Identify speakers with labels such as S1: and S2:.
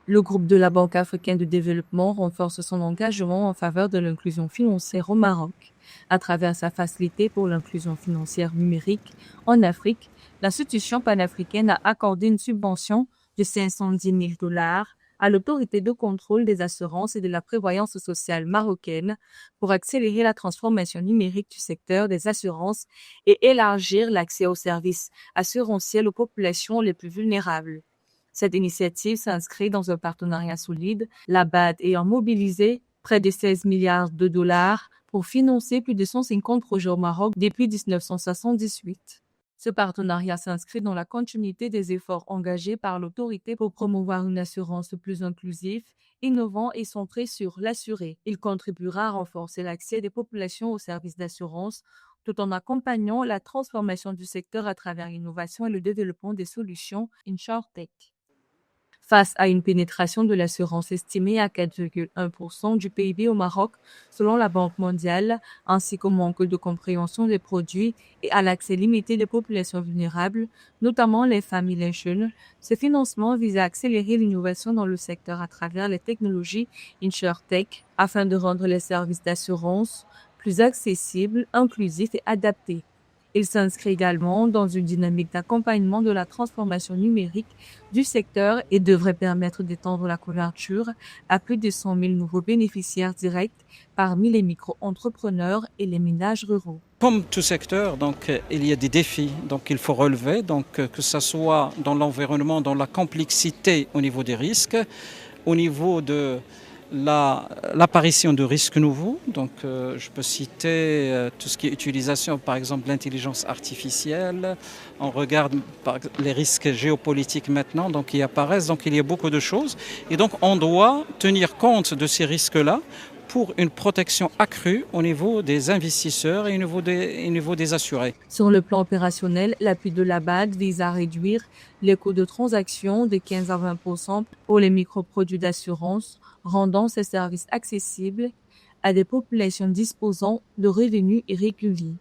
S1: Le groupe de la Banque africaine de développement renforce son engagement en faveur de l'inclusion financière au Maroc. À travers sa facilité pour l'inclusion financière numérique en Afrique, l'institution panafricaine a accordé une subvention de 510 000 dollars à l'autorité de contrôle des assurances et de la prévoyance sociale marocaine pour accélérer la transformation numérique du secteur des assurances et élargir l'accès aux services assurantiels aux populations les plus vulnérables. Cette initiative s'inscrit dans un partenariat solide, la BAD ayant mobilisé près de 16 milliards de dollars pour financer plus de 150 projets au Maroc depuis 1978. Ce partenariat s'inscrit dans la continuité des efforts engagés par l'autorité pour promouvoir une assurance plus inclusive, innovante et centrée sur l'assuré. Il contribuera à renforcer l'accès des populations aux services d'assurance tout en accompagnant la transformation du secteur à travers l'innovation et le développement des solutions InsurTech. Face à une pénétration de l'assurance estimée à 4,1% du PIB au Maroc, selon la Banque mondiale, ainsi qu'au manque de compréhension des produits et à l'accès limité des populations vulnérables, notamment les femmes et les jeunes, ce financement vise à accélérer l'innovation dans le secteur à travers les technologies InsurTech afin de rendre les services d'assurance plus accessibles, inclusifs et adaptés. Il s'inscrit également dans une dynamique d'accompagnement de la transformation numérique du secteur et devrait permettre d'étendre la couverture à plus de 100 000 nouveaux bénéficiaires directs parmi les micro-entrepreneurs et les ménages ruraux.
S2: Comme tout secteur, il y a des défis qu'il faut relever, que ce soit dans l'environnement, dans la complexité au niveau des risques, au niveau de l'apparition de risques nouveaux. Je peux citer tout ce qui est utilisation, par exemple, de l'intelligence artificielle. On regarde les risques géopolitiques maintenant, qui apparaissent. Il y a beaucoup de choses. Et donc, on doit tenir compte de ces risques-là pour une protection accrue au niveau des investisseurs et au niveau des assurés.
S1: Sur le plan opérationnel, l'appui de la BAD vise à réduire les coûts de transaction de 15 à 20% pour les microproduits d'assurance, rendant ces services accessibles à des populations disposant de revenus irréguliers.